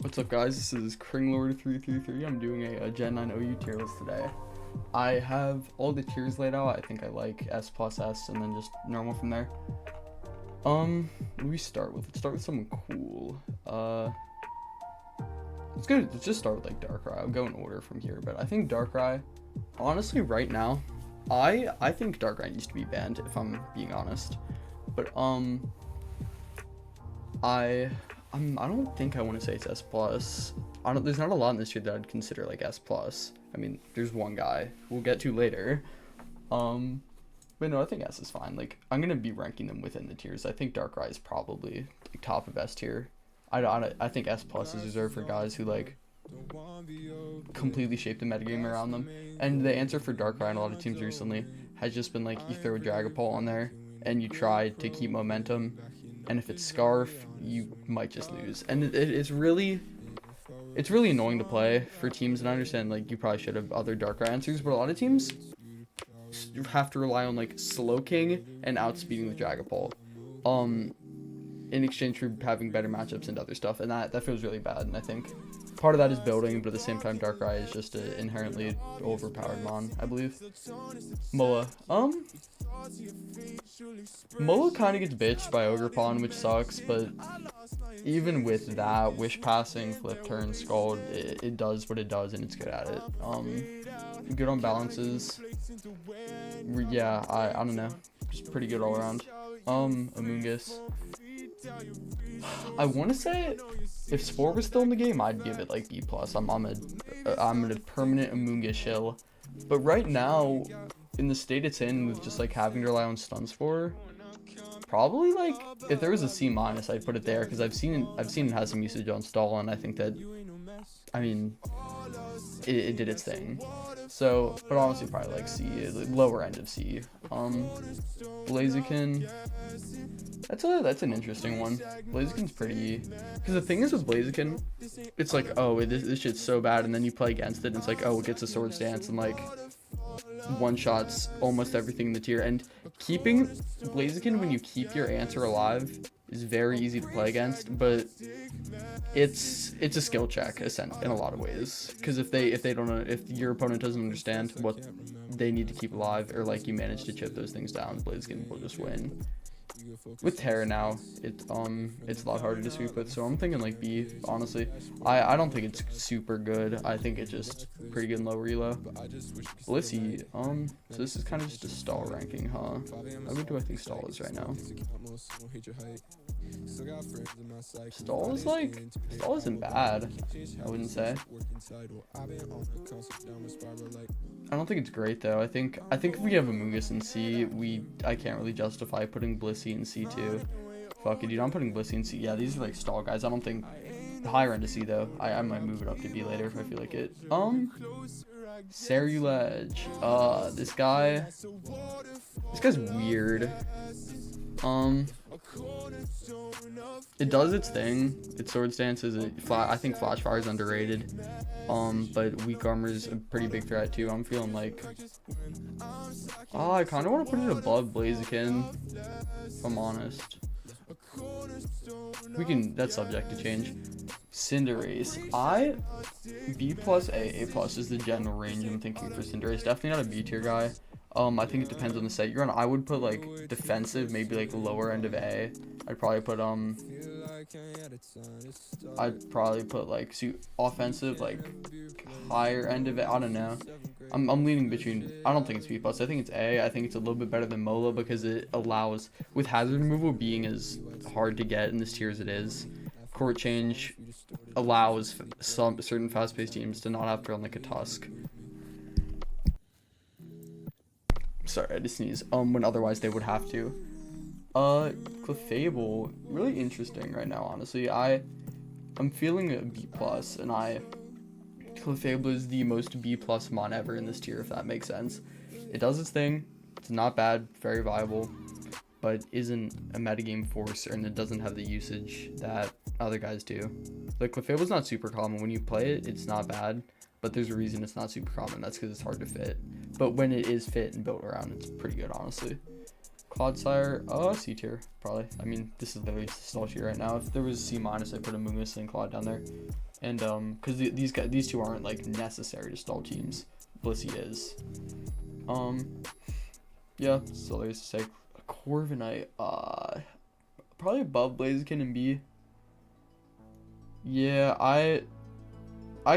What's up, guys? This is Kringlord333. I'm doing a Gen 9 OU tier list today. I have all the tiers laid out. I think I like S plus S and then just normal from there. What do we start with? Let's start with someone cool. Let's just start with like Darkrai. I'll go in order from here, but I think Darkrai, honestly, right now, I think Darkrai needs to be banned, if I'm being honest. But I don't think I want to say it's S plus. There's not a lot in this tier that I'd consider like S plus. I mean, there's one guy we'll get to later. But no, I think S is fine. Like, I'm gonna be ranking them within the tiers. I think Darkrai is probably like top of S tier. I think S plus is reserved for guys who like completely shape the metagame around them. And the answer for Darkrai in a lot of teams recently has just been like, you throw a Dragapult on there and you try to keep momentum, and if it's Scarf, you might just lose. And it's really annoying to play for teams, and I understand like you probably should have other Darkrai answers, but a lot of teams have to rely on like Slowking and outspeeding the Dragapult in exchange for having better matchups and other stuff, and that feels really bad. And I think part of that is building, but at the same time Darkrai is just an inherently overpowered mon, I believe. Moa. Moa kind of gets bitched by Ogerpon, which sucks, but even with that, Wish Passing, Flip Turn, Scald, it does what it does, and it's good at it. Good on balances. Yeah, I don't know. Just pretty good all around. Amoonguss. I want to say if Spore was still in the game, I'd give it like B+. I'm a permanent Amoonguss shill. But right now, in the state it's in, with just like having to rely on Stun Spore, probably like if there was a C-, I'd put it there, because I've seen it has some usage on Stall, and I think that, I mean, it did its thing. So, but honestly, probably like C, lower end of C. Blaziken. That's an interesting one. Blaziken's pretty, because the thing is with Blaziken, it's like, oh, this shit's so bad, and then you play against it, and it's like, oh, it gets a Swords Dance and like one-shots almost everything in the tier. And keeping Blaziken, when you keep your answer alive, is very easy to play against, but it's a skill check in a lot of ways, because if your opponent doesn't understand what they need to keep alive, or like you manage to chip those things down, Blaziken will just win. With Terra now, it's a lot harder to sweep with, so I'm thinking like B, honestly. I don't think it's super good. I think it's just pretty good in low relo. Blissey, so this is kind of just a stall ranking, huh? What do I think stall is right now? Stall isn't bad, I wouldn't say. I don't think it's great though. I think if we have Amoonguss in C, I can't really justify putting Blissey in C2. Fuck it, dude, I'm putting Blissey in C. Yeah, these are like stall guys. I don't think the higher end to C though. I might move it up to B later if I feel like it. Cerulege. This guy's weird. It does its thing. Its Swords Dance is I think Flash Fire is underrated. But Weak Armor is a pretty big threat too. I'm feeling like, I kind of want to put it above Blaziken, if I'm honest. That's subject to change. Cinderace. B+, A+ is the general range I'm thinking for Cinderace. Definitely not a B tier guy. I think it depends on the set you're on. I would put like defensive, maybe like lower end of A. I'd probably put like offensive, like higher end of it. I don't know. I'm leaning between. I don't think it's B+. I think it's A. I think it's a little bit better than Mola, because it allows, with hazard removal being as hard to get in this tier as it is, court change allows some certain fast-paced teams to not have to run like a Tusk. Sorry, I just sneezed. When otherwise they would have to. Clefable, really interesting right now, honestly. I'm feeling a B+, and Clefable is the most B+ mon ever in this tier, if that makes sense. It does its thing. It's not bad, very viable, but isn't a metagame force, and it doesn't have the usage that other guys do. Like, Clefable's not super common. When you play it, it's not bad, but there's a reason it's not super common. That's because it's hard to fit. But when it is fit and built around, it's pretty good, honestly. Clodsire, C tier, probably. I mean, this is literally just a stall tier right now. If there was C-, I'd put Amoonguss and Claude down there. And because these two aren't like necessary to stall teams. Blissey is. Yeah. So there's to say Corviknight. Probably above Blaziken and B. Yeah, I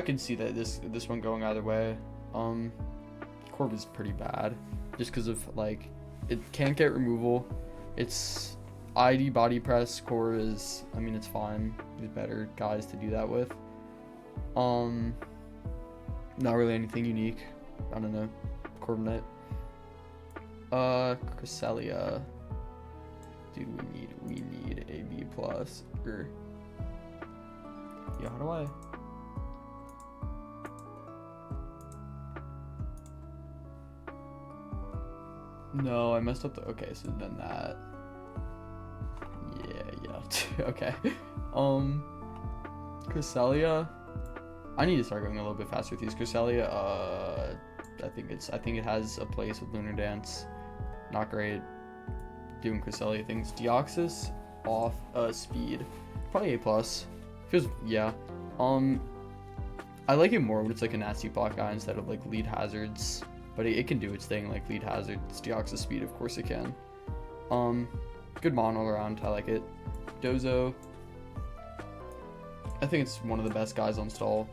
could see that this one going either way. Corv is pretty bad, just because of like it can't get removal. It's ID body press. Corv is, I mean, it's fine. There's better guys to do that with. Not really anything unique. I don't know. Corviknight. Cresselia. Dude, we need a B plus. Or yeah, how do I? No, I messed up the. Okay, so then that. Yeah. Okay. Cresselia. I need to start going a little bit faster with these. Cresselia. I think it has a place with Lunar Dance. Not great. Doing Cresselia things. Deoxys off speed. Probably A plus. Feels, yeah. I like it more when it's like a nasty block guy instead of like lead hazards. But it can do its thing, like lead hazards, Deoxys speed, of course it can. Good mon all around, I like it. Dozo. I think it's one of the best guys on stall.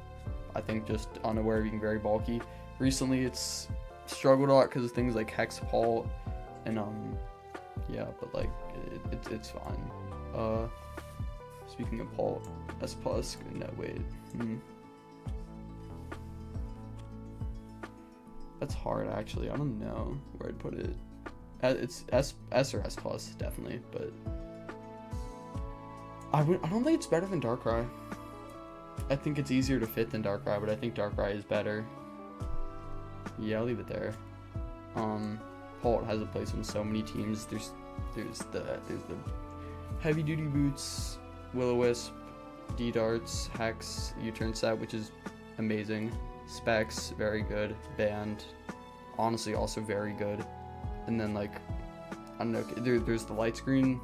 I think just unaware of being very bulky. Recently it's struggled a lot because of things like Hexapult and yeah, but like it's fine. Speaking of Pult, S plus, no wait. That's hard actually. I don't know where I'd put it. It's S or S plus definitely, but I don't think it's better than Darkrai. I think it's easier to fit than Darkrai, but I think Darkrai is better. Yeah, I'll leave it there. Pult has a place on so many teams. There's the heavy duty boots, Will-O-Wisp, D-Darts, Hex, U-turn set, which is amazing. Specs, very good. Band, honestly also very good. And then like, I don't know, there's the light screen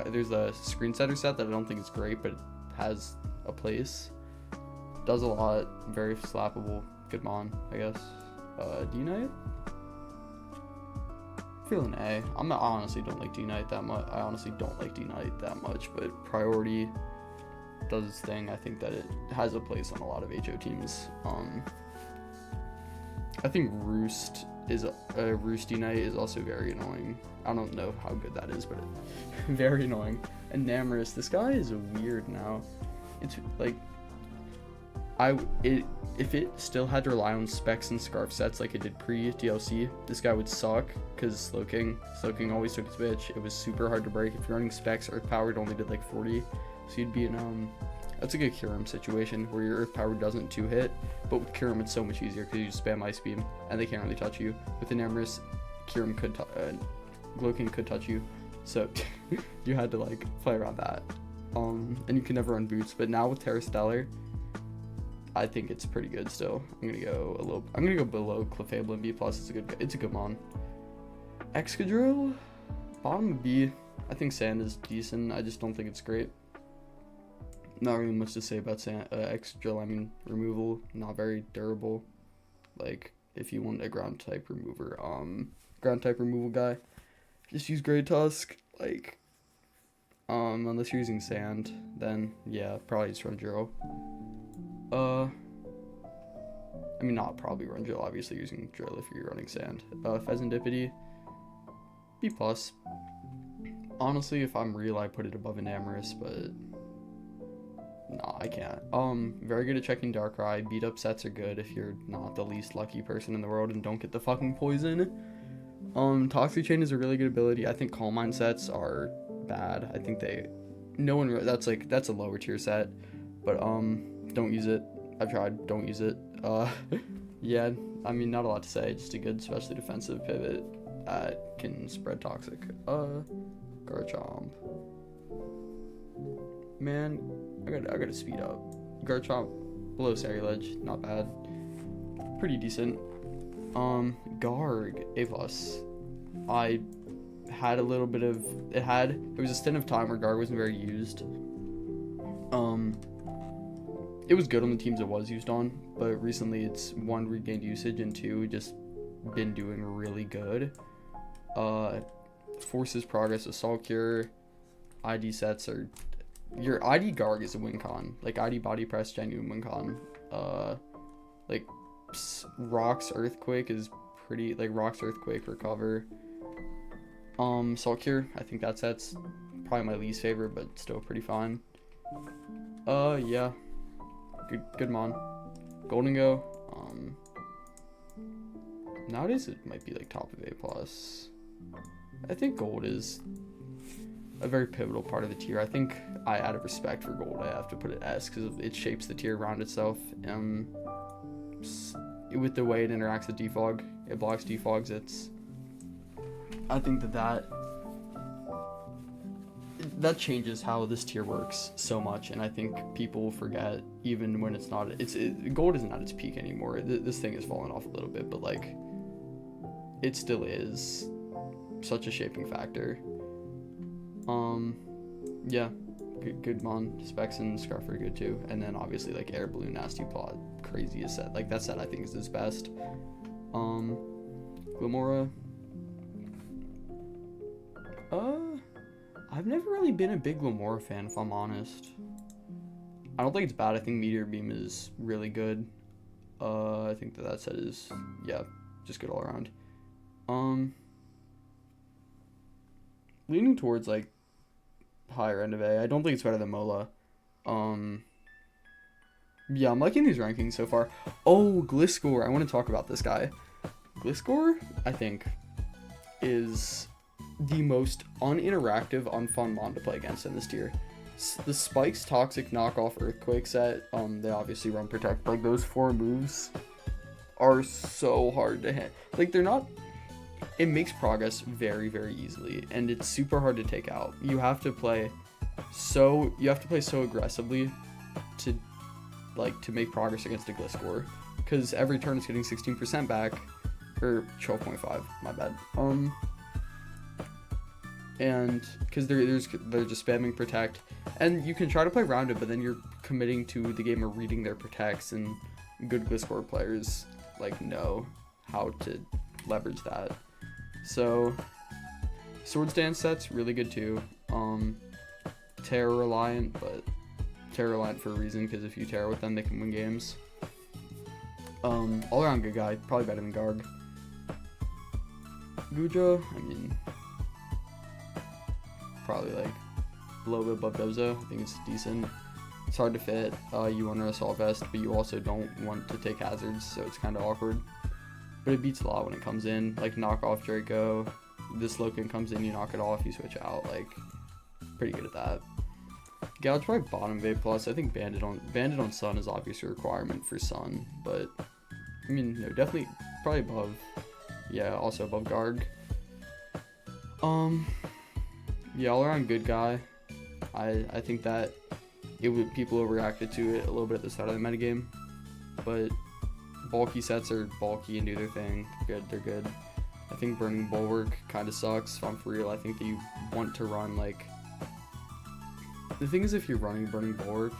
there's a screen setter set that I don't think is great, but it has a place. Does a lot, very slappable, good mon, I guess. D-Knight? Feeling A. I honestly don't like D-Knight that much. But Priority does its thing. I think that it has a place on a lot of HO teams. I think Roost D-Knight is also very annoying. I don't know how good that is, but very annoying. And Namorous, this guy is weird now. It's like if it still had to rely on specs and scarf sets like it did pre-DLC, this guy would suck because Slowking always took its bitch. It was super hard to break. If you're running specs, Earth Powered only did like 40, so you'd be in that's a good Kyurem situation where your Earth Power doesn't 2-hit, but with Kyurem it's so much easier because you just spam Ice Beam and they can't really touch you. With the Namorous, Kyurem could Glowking could touch you, so you had to like play around that. And you can never run boots, but now with Terra Stellar, I think it's pretty good still. I'm gonna go below Clefable and B plus. It's a good mon. Excadrill, bottom of B. I think Sand is decent. I just don't think it's great. Not really much to say about Sand. Excadrill, I mean removal, not very durable. Like if you want a ground type removal guy, just use Great Tusk. Like unless you're using Sand, then yeah, probably just run Drill. I mean, not probably run Drill, obviously using Drill if you're running Sand. Pheasantipity, B plus. Honestly, if I'm real, I put it above Enamorous, but no, I can't. Very good at checking Darkrai. Beat up sets are good if you're not the least lucky person in the world and don't get the fucking poison. Toxic Chain is a really good ability. I think Calm Mind sets are bad. I think that's a lower tier set, but don't use it. I've tried, don't use it. Yeah, I mean, not a lot to say, just a good specially defensive pivot that can spread toxic. Garchomp. Man, I gotta speed up. Garchomp, below Cerulege, not bad. Pretty decent. Garg, A plus. I had a little bit of, there was a stint of time where Garg wasn't very used. it was good on the teams it was used on, but recently it's one, regained usage, and two, just been doing really good. Forces progress, assault cure, ID sets are your ID Garg is a win con, like ID body press genuine win con. Like rocks earthquake is pretty, like rocks earthquake recover. Assault cure, I think that set's probably my least favorite, but still pretty fine. Yeah, good mon. Golden Go, nowadays it might be like top of A plus. I think gold is a very pivotal part of the tier. I think out of respect for gold, I have to put it S because it shapes the tier around itself. With the way it interacts with defog, it blocks defogs. I think that changes how this tier works so much, and I think people will forget even when it's not. Gold isn't at its peak anymore. This thing has fallen off a little bit, but like it still is such a shaping factor. Yeah, good mon. Specs and Scarf are good too, and then obviously like Air Balloon, Nasty Plot, craziest set. Like that set I think is his best. Glamora. I've never really been a big Glamora fan, if I'm honest. I don't think it's bad. I think Meteor Beam is really good. I think that set is, yeah, just good all around. Leaning towards like higher end of A. I don't think it's better than Mola. Yeah, I'm liking these rankings so far. Oh, Gliscor. I want to talk about this guy. Gliscor, I think, is the most uninteractive, unfun mon to play against in this tier. The Spikes Toxic Knockoff Earthquake set, they obviously run Protect. Like, those 4 moves are so hard to hit. Like, they're not... It makes progress very, very easily, and it's super hard to take out. You have to play so aggressively to make progress against a Gliscor, because every turn it's getting 16% back, or 12.5, my bad. And because they're just spamming Protect, and you can try to play around it, but then you're committing to the game of reading their Protects, and good Gliscor players like know how to leverage that. So Swords Dance set's really good too. Terror reliant, but Terror reliant for a reason, because if you Terror with them, they can win games. All around good guy, probably better than Garg. Guja, I mean, probably like a little bit above Dozo. I think it's decent. It's hard to fit. You want to Assault Vest, but you also don't want to take hazards, so it's kind of awkward. But it beats a lot when it comes in. Like, knock off Draco. This Loken comes in, you knock it off, you switch out. Like, pretty good at that. Gouge probably bottom of A+. I think Bandit on Sun is obviously a requirement for Sun, but I mean, no, definitely probably above. Yeah, also above Garg. Yeah, all around good guy. I think that people overreacted to it a little bit at the start of the metagame, but bulky sets are bulky and do their thing. They're good. I think Burning Bulwark kind of sucks, if I'm for real. I think that you want to run, like... The thing is, if you're running Burning Bulwark,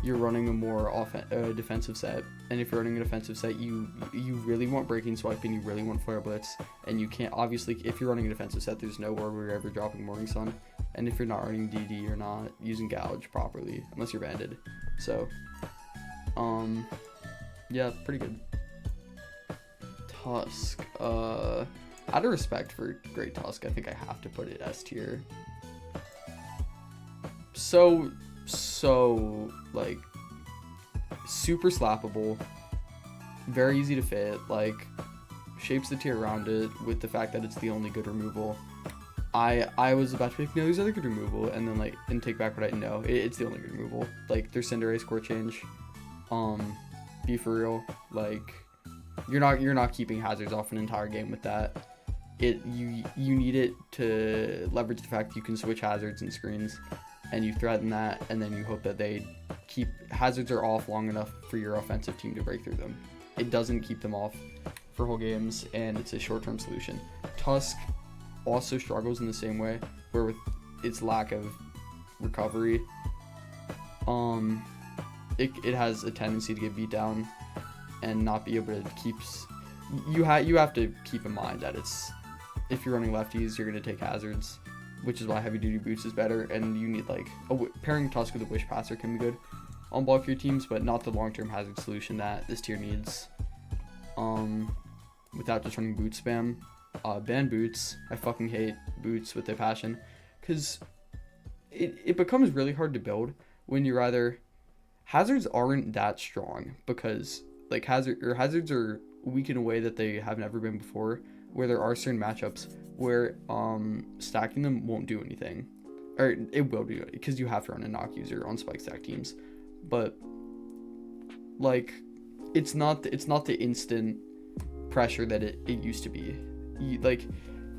you're running a more defensive set. And if you're running an offensive set, you really want Breaking Swipe and you really want Flare Blitz. And you can't, obviously, if you're running a defensive set, there's no where you're ever dropping Morning Sun. And if you're not running DD, you're not using Gouge properly, unless you're banded. So, yeah, pretty good. Tusk. Out of respect for Great Tusk, I think I have to put it S tier. So, like, super slappable, very easy to fit, like, shapes the tier around it with the fact that it's the only good removal. I was about to be like, no, there's other good removal, and then, like, and take back what I know. It's the only good removal. Like, there's Cinderace Score Change. Be for real. Like, you're not keeping hazards off an entire game with that. You need it to leverage the fact that you can switch hazards and screens, and you threaten that, and then you hope that they keep hazards are off long enough for your offensive team to break through them. It doesn't keep them off for whole games, and it's a short-term solution. Tusk also struggles in the same way, where with its lack of recovery. it has a tendency to get beat down and not be able to keep. You have to keep in mind that if you're running lefties, you're gonna take hazards, which is why heavy duty boots is better. And you need like pairing Tusk with a wish passer can be good on bulkier teams, but not the long term hazard solution that this tier needs. Without just running boot spam. Ban boots. I fucking hate boots with a passion, because it becomes really hard to build when you're either hazards aren't that strong, because like hazards are weak in a way that they have never been before, where there are certain matchups where stacking them won't do anything, or it will do, because you have to run a knock user on spike stack teams, but like it's not the instant pressure that it used to be. Like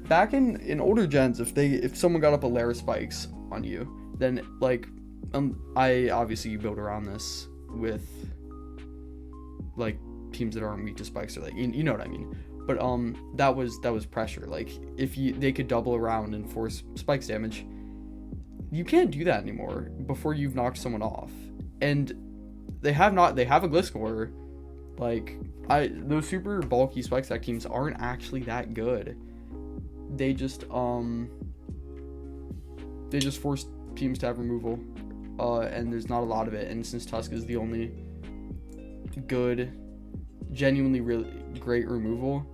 back in older gens, if someone got up a layer of spikes on you, then like I obviously you build around this with like teams that aren't weak to spikes, or like you know what I mean. But that was pressure. Like if they could double around and force spikes damage, you can't do that anymore before you've knocked someone off. And they have a glitch scorer. Like those super bulky spike stack teams aren't actually that good. They just force teams to have removal, and there's not a lot of it. And since Tusk is the only good, genuinely really great removal,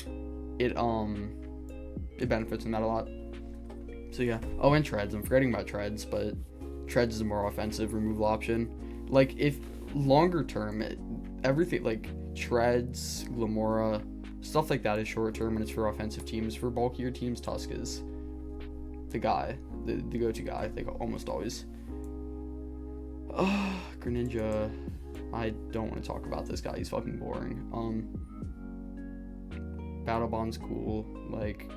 it benefits from that a lot. So yeah. Oh, and treads. I'm forgetting about treads, but treads is a more offensive removal option. Like if longer term, everything like treads, Glamora, stuff like that is short term and it's for offensive teams. For bulkier teams, Tusk is the guy, the go-to guy, I think, almost always. Greninja, I don't want to talk about this guy, he's fucking boring. Battle Bond's cool, like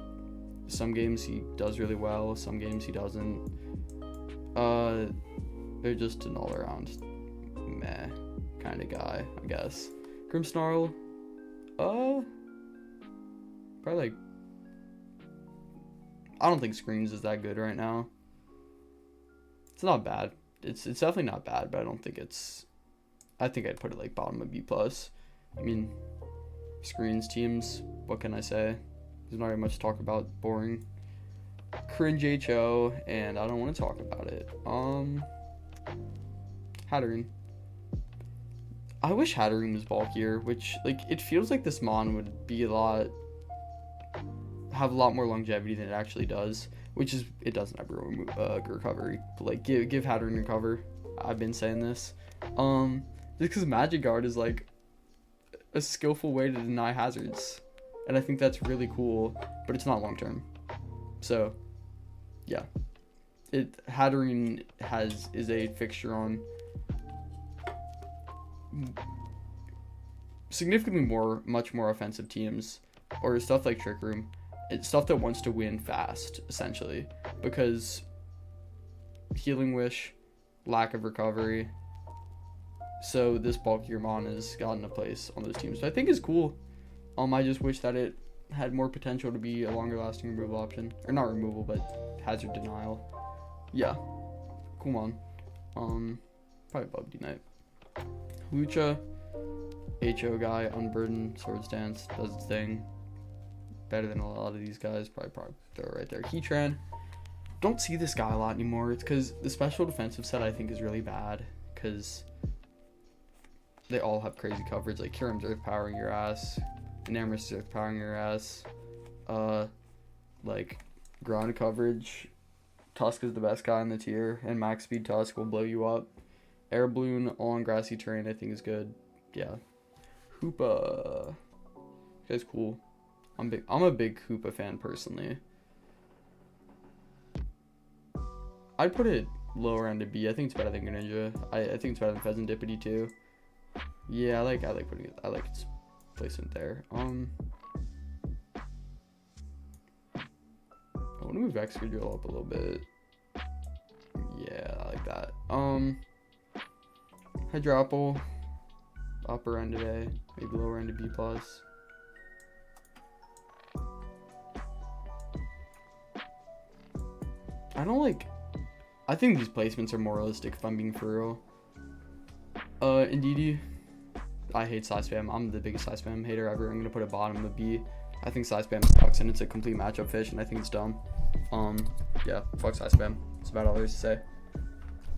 some games he does really well, some games he doesn't. They're just an all-around meh kind of guy, I guess. Grimmsnarl, probably like, I don't think Screens is that good right now. It's not bad. It's definitely not bad, but I don't think I think I'd put it like bottom of B+. I mean, Screens teams, what can I say? There's not very much to talk about, boring. Cringe HO, and I don't want to talk about it. Hatterene. I wish Hatterene was bulkier, which, like, it feels like this Mon would be have a lot more longevity than it actually does, which is, it doesn't have recovery, but, like, give Hatterene recover. I've been saying this. Just because Magic Guard is, like, a skillful way to deny hazards, and I think that's really cool, but it's not long term. So, yeah. Hatterene is a fixture on significantly much more offensive teams, or stuff like Trick Room. It's stuff that wants to win fast, essentially, because Healing Wish, lack of recovery. So this bulkier Mon has gotten a place on those teams, which I think is cool. I just wish that it had more potential to be a longer lasting removal option, or not removal, but hazard denial. Yeah, cool Mon. Probably Bubby Knight. Lucha, HO guy, Unburdened, Swords Dance, does its thing. Better than a lot of these guys. Probably throw it right there. Heatran. Don't see this guy a lot anymore. It's because the special defensive set I think is really bad, because they all have crazy coverage. Like Kyurem's Earth powering your ass, Enamor's Earth powering your ass. Like ground coverage, Tusk is the best guy in the tier, and max speed Tusk will blow you up. Air Balloon all on grassy terrain I think is good. Yeah. Hoopa. This guy's cool. I'm a big Hoopa fan personally. I'd put it lower end to B. I think it's better than Greninja. I think it's better than Pheasantipity too. Yeah, I like putting it. I like its placement there. I want to move Excadrill up a little bit. Yeah, I like that. Hydropple, upper end of A, maybe lower end of B+. I think these placements are more realistic if I'm being for real. Indeedee, I hate side spam. I'm the biggest side spam hater ever. I'm gonna put it bottom of B. I think side spam sucks and it's a complete matchup fish, and I think it's dumb. Yeah, fuck side spam. That's about all there is to say.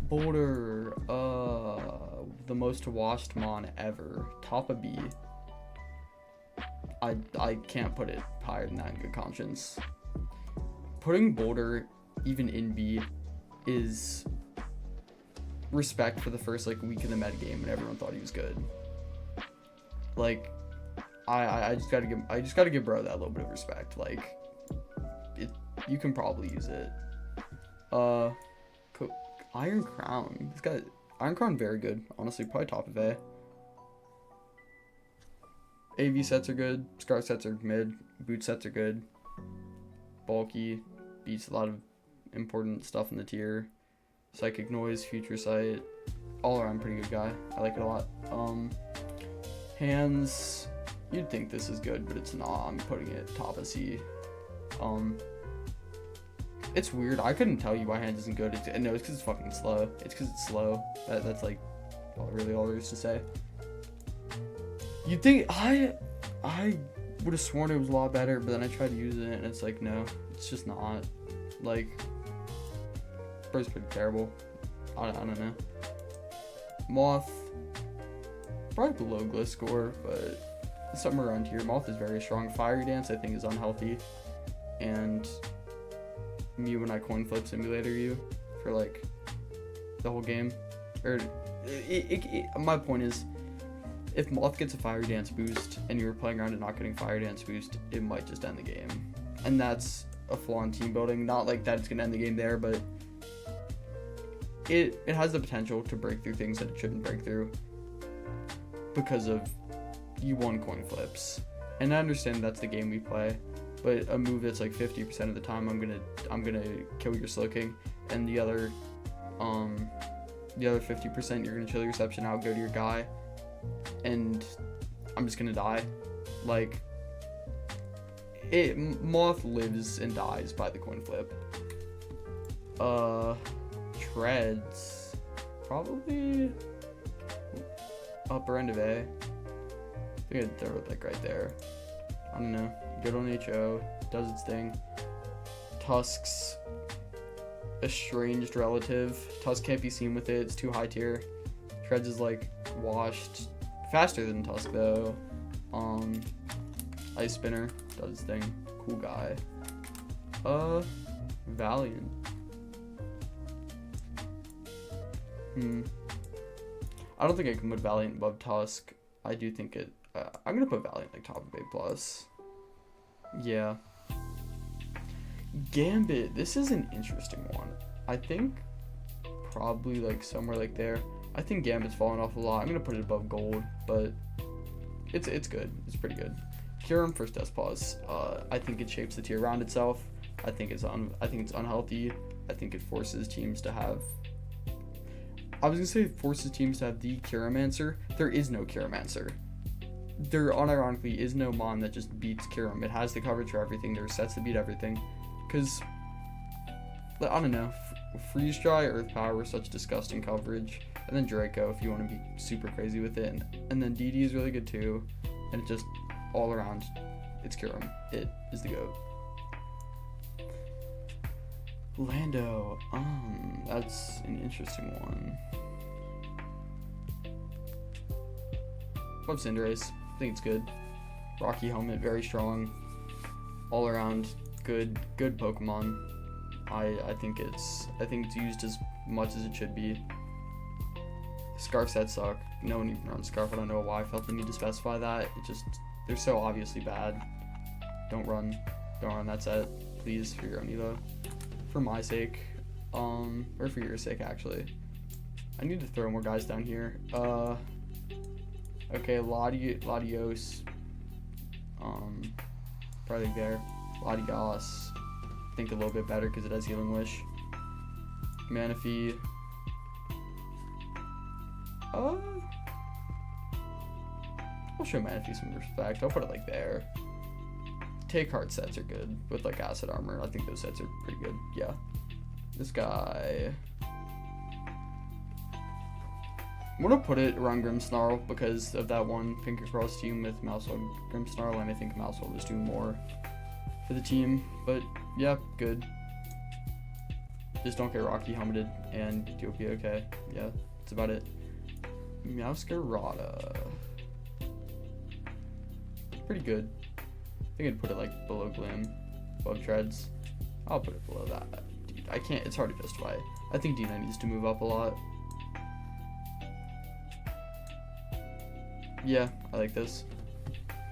Boulder, the most washed mon ever. Top of B. I can't put it higher than that in good conscience. Putting Boulder even in B is respect for the first like week of the meta game when everyone thought he was good. Like, I just gotta give bro that little bit of respect. Like, you can probably use it. Iron Crown. This guy, Iron Crown, very good. Honestly, probably top of A. AV sets are good. Scar sets are mid. Boot sets are good. Bulky beats a lot of important stuff in the tier. Psychic Noise, Future Sight, all around pretty good guy. I like it a lot. Hands, you'd think this is good, but it's not. I'm putting it top of C. It's weird. I couldn't tell you why Hands isn't good. No, it's because it's fucking slow. It's because it's slow. That's like really all there is to say. You'd think I would have sworn it was a lot better, but then I tried to use it and it's like, no, it's just not. Like, bro's pretty terrible. I don't know. Moth, probably below Gliscor, but somewhere around here. Moth is very strong. Fiery Dance, I think, is unhealthy. And Mew and I coin flip simulator you for like the whole game. Or my point is, if Moth gets a Fiery Dance boost and you were playing around and not getting Fiery Dance boost, it might just end the game. And that's a flaw in team building. Not like that it's gonna end the game there, but it has the potential to break through things that it shouldn't break through because of you won coin flips. And I understand that's the game we play, but a move that's like 50% of the time I'm gonna kill your Slow King, and the other 50% you're gonna chill your reception out, go to your guy, and I'm just gonna die. Like, Moth lives and dies by the coin flip. Treads, probably upper end of A. I think I'd throw it like right there. I don't know. Good on HO, does its thing. Tusk's estranged relative. Tusk can't be seen with it, it's too high tier. Treads is like washed. Faster than Tusk though. Ice Spinner does its thing. Cool guy. Valiant. I don't think I can put Valiant above Tusk. I do think it. I'm gonna put Valiant like top of A plus. Yeah. Gambit. This is an interesting one. I think probably like somewhere like there. I think Gambit's fallen off a lot. I'm gonna put it above Gold, but it's good. It's pretty good. Kyurem first S plus. I think it shapes the tier around itself. I think it's unhealthy. I think it forces teams to have. I was gonna say forces teams to have the Kyuremancer. There is no Kyuremancer. There unironically is no mon that just beats Kyurem. It has the coverage for everything. There are sets to beat everything. Cause I don't know. Freeze Dry, Earth Power, such disgusting coverage. And then Draco if you want to be super crazy with it. And then DD is really good too. And it just all around, it's Kyurem. It is the GOAT. Lando, that's an interesting one. Love Cinderace, I think it's good. Rocky Helmet, very strong. All around, good Pokemon. I think it's used as much as it should be. Scarf sets suck. No one even runs Scarf. I don't know why I felt the need to specify that. It just, they're so obviously bad. Don't run that set, please, for your own evo. For my sake, or for your sake actually. I need to throw more guys down here. Okay, Latios, probably there. Latios, I think a little bit better because it has Healing Wish. Manaphy, I'll show Manaphy some respect. I'll put it like there. Take Heart sets are good with like Acid Armor. I think those sets are pretty good. Yeah. This guy. I'm gonna put it around Grimmsnarl because of that one Finger Cross team with Maushold, Grimmsnarl, and I think Maushold is doing more for the team. But yeah, good. Just don't get Rocky helmeted, and you'll be okay. Yeah, that's about it. Meowscarada. Pretty good. I think I'd put it like below Glim, above Treads. I'll put it below that. Dude, I can't, it's hard to justify. I think Dina needs to move up a lot. Yeah, I like this.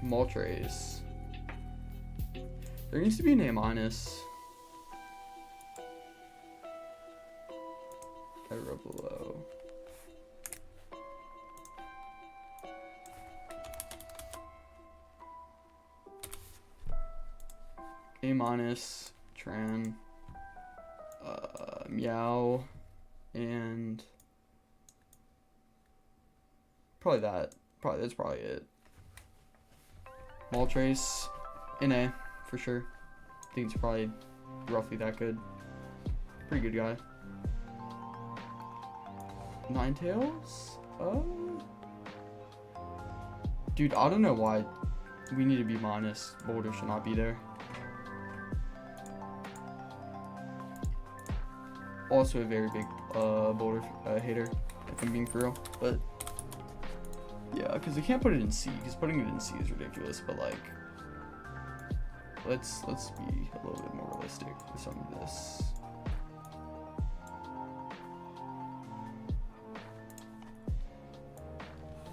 Moltres. There needs to be an A-. I wrote below. A-, Tran, Meow, and probably that. That's probably it. Moltres, an A, for sure. I think it's probably roughly that good. Pretty good guy. Ninetales? Dude, I don't know why we need to be minus. Boulder should not be there. Also a very big Boulder hater, if I'm being for real. But yeah, because they can't put it in C, because putting it in C is ridiculous. But like, let's be a little bit more realistic with some of this.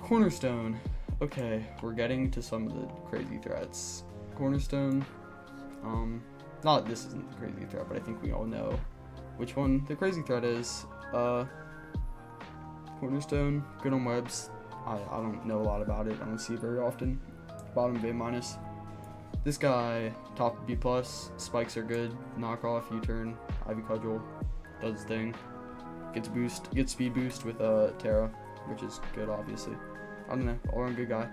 Cornerstone. Okay, we're getting to some of the crazy threats. Cornerstone. Not this isn't the crazy threat, but I think we all know which one the crazy threat is. Cornerstone. Good on webs. I don't know a lot about it. I don't see it very often. Bottom of A-. This guy, top of B+. Spikes are good. Knockoff, U-turn, Ivy Cudgel, does his thing. Gets speed boost with Terra, which is good obviously. I don't know, all around good guy.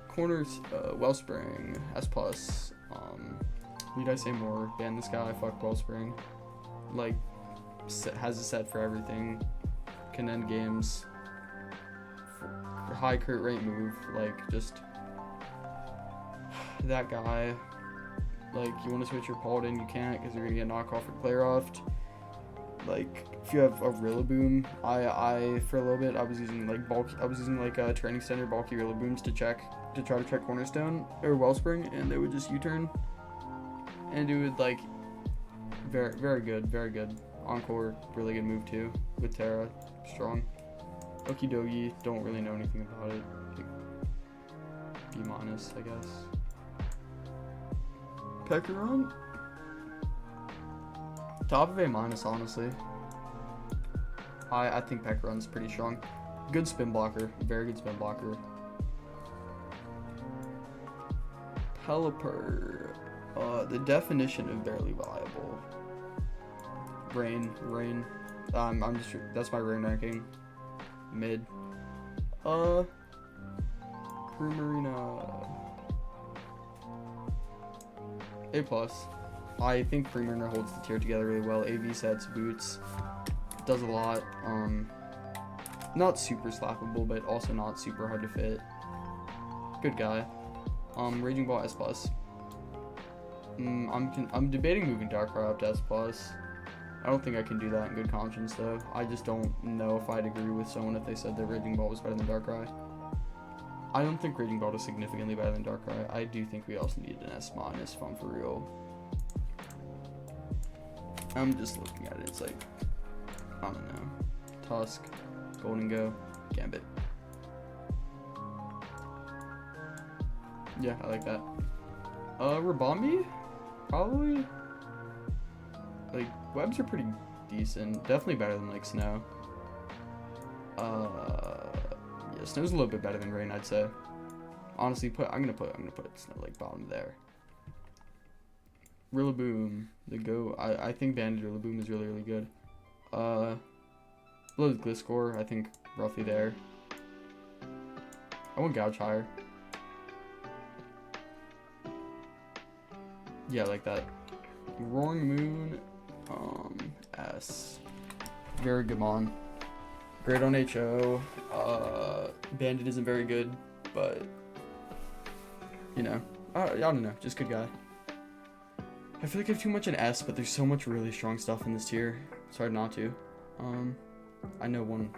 Corners, Wellspring, S+. Need I say more? Ban this guy, fuck Wellspring. Like, has a set for everything. Can end games. High crit rate move, like, just that guy. Like, you want to switch your Paladin, you can't because you're gonna get knockoff or Clearoft. Like, if you have a Rillaboom, I for a little bit I was using like training center bulky Rillabooms to try to check Cornerstone or Wellspring, and they would just U-turn, and it would like very good. Encore, really good move too with Terra, strong. Okidogi, don't really know anything about it. B-, I guess. Pekaron? Top of A-, honestly. I think Pekaron's pretty strong. Good spin blocker, very good spin blocker. Pelipper, the definition of barely viable. Rain. I'm just, that's my rain ranking. Mid. Primarina. A+. I think Primarina holds the tier together really well. AV sets, boots, does a lot. Not super slappable, but also not super hard to fit. Good guy. Raging Ball S+. I'm debating moving Darkrai up to S+. I don't think I can do that in good conscience, though. I just don't know if I'd agree with someone if they said that Raging Ball was better than Darkrai. I don't think Raging Ball is significantly better than Darkrai. I do think we also need an S- if I'm for real. I'm just looking at it. It's like, I don't know. Tusk, Golden Go, Gambit. Yeah, I like that. Rabombi? Probably. Like, webs are pretty decent. Definitely better than, like, Snow. Yeah, Snow's a little bit better than Rain, I'd say. Honestly, I'm gonna put Snow, like, bottom there. Rillaboom. I think Banded Rillaboom is really good. Below the Gliscor, I think roughly there. I want Gouge higher. Yeah, like that. Roaring Moon, S. Very good mon. Great on HO. Bandit isn't very good, but you know, I don't know, just good guy. I feel like I have too much in S, but there's so much really strong stuff in this tier. It's hard not to. I know one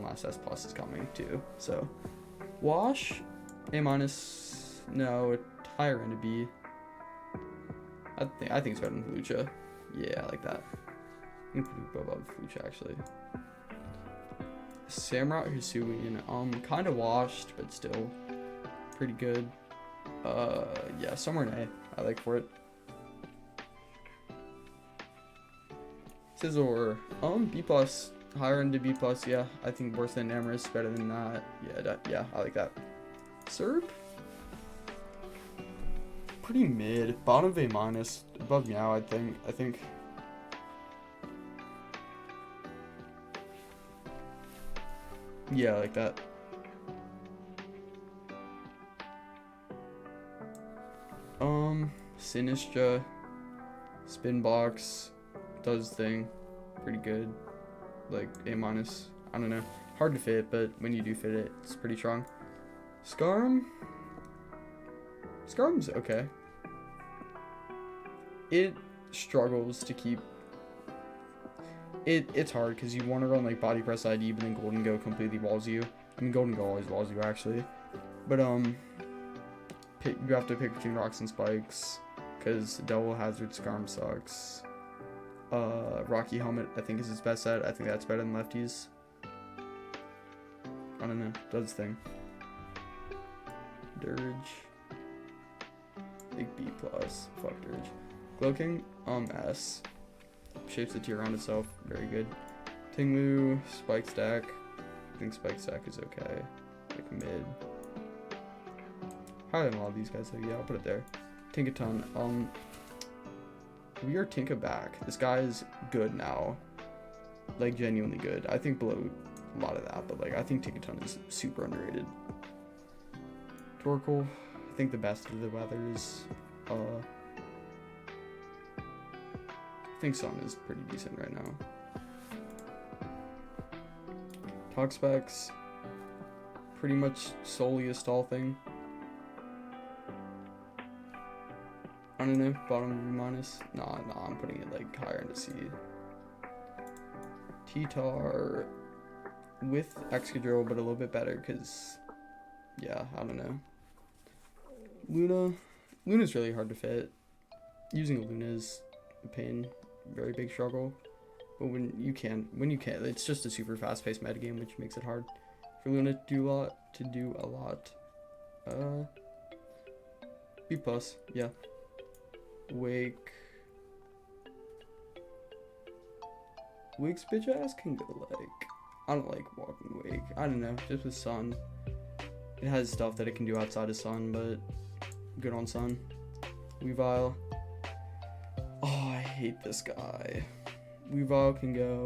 last S plus is coming too. So, Wash, A minus. No, higher end of B. I think it's better than Lucha. Yeah, I like that. I think above Lucha actually. Samurott Hisuian, kind of washed, but still pretty good. Yeah, somewhere in A. I like for it. Scizor, B plus, higher end to B plus. Yeah, I think worse than Amorous, better than that. Yeah, I like that. Serb, pretty mid, bottom of A minus, above Meow. I think. Yeah, I like that. Sinistra, Spinbox, does thing, pretty good. Like A minus. I don't know. Hard to fit, but when you do fit it, it's pretty strong. Scarm's okay. It struggles to keep. It's hard because you want to run like body press ID, but then Golden Go completely walls you. I mean, Golden Go always walls you actually, but you have to pick between rocks and spikes because double hazard Scarm sucks. Rocky Helmet I think is his best set. I think that's better than lefties. I don't know, does its thing. Dirge, big B plus. Fuck Dirge. Glowking, S. Shapes the tier around itself, very good. Tinglu, Spike Stack. I think Spike Stack is okay. Like mid. Higher than a lot of these guys, so yeah, I'll put it there. Tinkaton, we are Tinka back. This guy is good now. Like genuinely good. I think below a lot of that, but like I think Tinkaton is super underrated. Torkoal, I think the best of the weathers. I think Sun is pretty decent right now. Toxapex, pretty much solely a stall thing. I don't know, bottom of B minus. Nah, I'm putting it like higher into C. T-Tar with Excadrill, but a little bit better because, yeah, I don't know. Luna's really hard to fit. Using a Luna is a pain. Very big struggle, but when you can, it's just a super fast-paced metagame, which makes it hard for Luna to do a lot. B plus, yeah. Wake's bitch ass can go like, I don't like walking Wake. I don't know, just with Sun, it has stuff that it can do outside of Sun, but good on Sun. Weavile. Oh, I hate this guy. Weavile can go.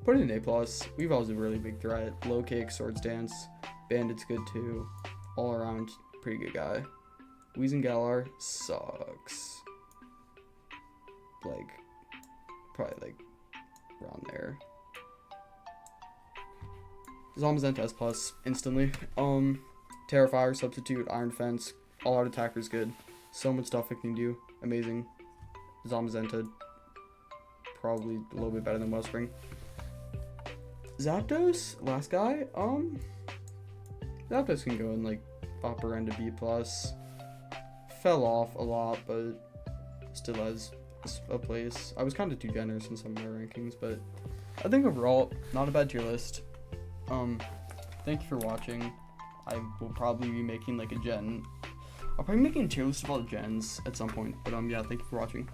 Put it in A+. Weavile's a really big threat. Low kick, Swords Dance. Bandit's good too. All around, pretty good guy. Weezing sucks. Like, probably like around there. Zamazenta S+, instantly. Terrifier, Substitute, Iron Fence, All Out Attacker's good. So much stuff it can do. Amazing. Zamazenta, probably a little bit better than Wellspring. Zapdos, last guy. Zapdos can go in like upper end of B+. Fell off a lot, but still has a place. I was kind of too generous in some of my rankings, but I think overall, not a bad tier list. Thank you for watching. I will probably be making like a gen. I'll probably be making a tier list of all the gens at some point. But yeah, thank you for watching.